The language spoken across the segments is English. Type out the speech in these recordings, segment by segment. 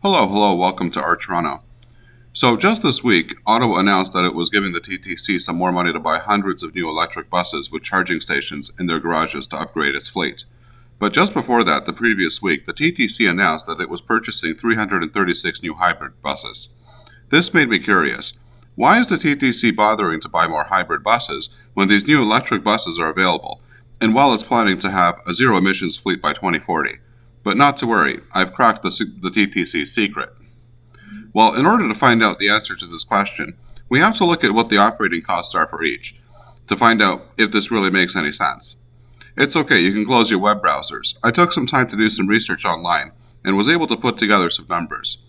Hello, welcome to Art Toronto. So just this week, Ottawa announced that it was giving the TTC some more money to buy hundreds of new electric buses with charging stations in their garages to upgrade its fleet. But just before that, the previous week, the TTC announced that it was purchasing 336 new hybrid buses. This made me curious. Why is the TTC bothering to buy more hybrid buses when these new electric buses are available, and while it's planning to have a zero emissions fleet by 2040? But not to worry, I've cracked the TTC's secret. Well, in order to find out the answer to this question, we have to look at what the operating costs are for each, to find out if this really makes any sense. It's okay, you can close your web browsers. I took some time to do some research online and was able to put together some numbers.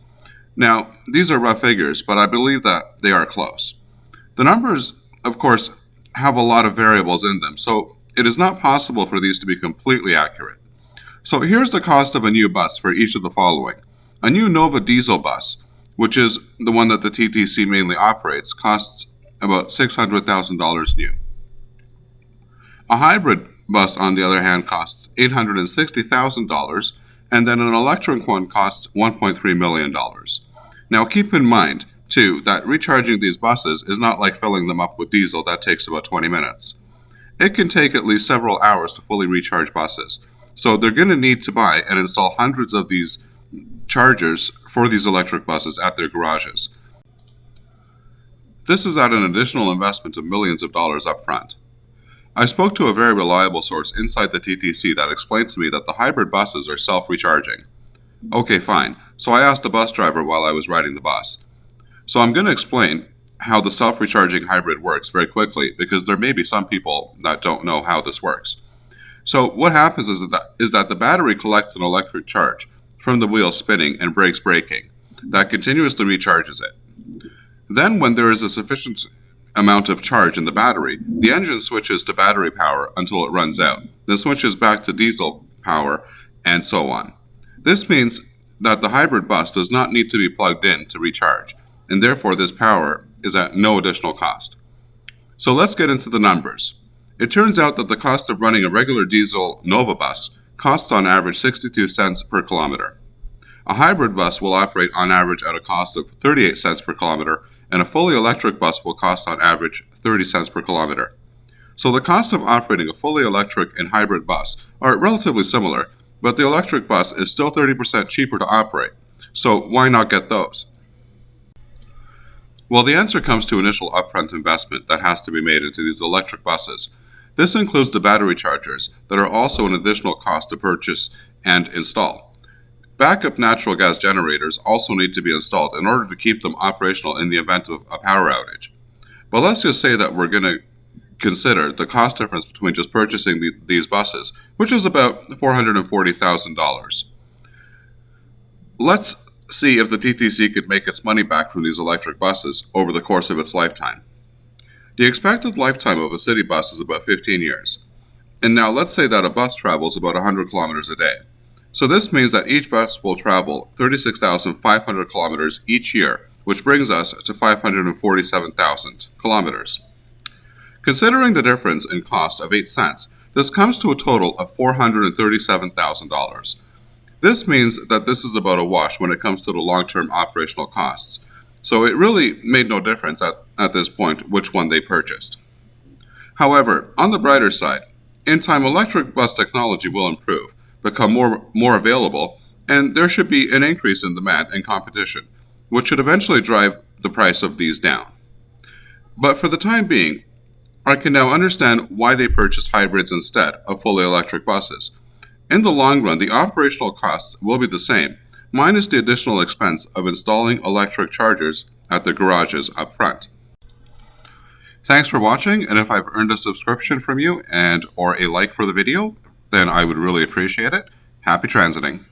Now, these are rough figures, but I believe that they are close. The numbers, of course, have a lot of variables in them, so it is not possible for these to be completely accurate. So here's the cost of a new bus for each of the following. A new Nova diesel bus, which is the one that the TTC mainly operates, costs about $600,000 new. A hybrid bus, on the other hand, costs $860,000, and then an electric one costs $1.3 million. Now keep in mind, too, that recharging these buses is not like filling them up with diesel that takes about 20 minutes. It can take at least several hours to fully recharge buses. So they're going to need to buy and install hundreds of these chargers for these electric buses at their garages. This is at an additional investment of millions of dollars up front. I spoke to a very reliable source inside the TTC that explained to me that the hybrid buses are self-recharging. Okay, fine. So I asked the bus driver while I was riding the bus. So I'm going to explain how the self-recharging hybrid works very quickly, because there may be some people that don't know how this works. So what happens is that the battery collects an electric charge from the wheels spinning and brakes braking that continuously recharges it. Then when there is a sufficient amount of charge in the battery, the engine switches to battery power until it runs out, then switches back to diesel power, and so on. This means that the hybrid bus does not need to be plugged in to recharge, and therefore this power is at no additional cost. So let's get into the numbers. It turns out that the cost of running a regular diesel Nova bus costs on average 62 cents per kilometer. A hybrid bus will operate on average at a cost of 38 cents per kilometer, and a fully electric bus will cost on average 30 cents per kilometer. So the cost of operating a fully electric and hybrid bus are relatively similar, but the electric bus is still 30% cheaper to operate. So why not get those? Well, the answer comes to initial upfront investment that has to be made into these electric buses. This includes the battery chargers that are also an additional cost to purchase and install. Backup natural gas generators also need to be installed in order to keep them operational in the event of a power outage. But let's just say that we're going to consider the cost difference between just purchasing these buses, which is about $440,000. Let's see if the TTC could make its money back from these electric buses over the course of its lifetime. The expected lifetime of a city bus is about 15 years. And now let's say that a bus travels about 100 kilometers a day. So this means that each bus will travel 36,500 kilometers each year, which brings us to 547,000 kilometers. Considering the difference in cost of 8 cents, this comes to a total of $437,000. This means that this is about a wash when it comes to the long-term operational costs. So it really made no difference at this point which one they purchased. However, on the brighter side, in time electric bus technology will improve, become more available, and there should be an increase in demand and competition, which should eventually drive the price of these down. But for the time being, I can now understand why they purchased hybrids instead of fully electric buses. In the long run, the operational costs will be the same, minus the additional expense of installing electric chargers at the garages up front. Thanks for watching, and if I've earned a subscription from you or a like for the video, then I would really appreciate it. Happy transiting.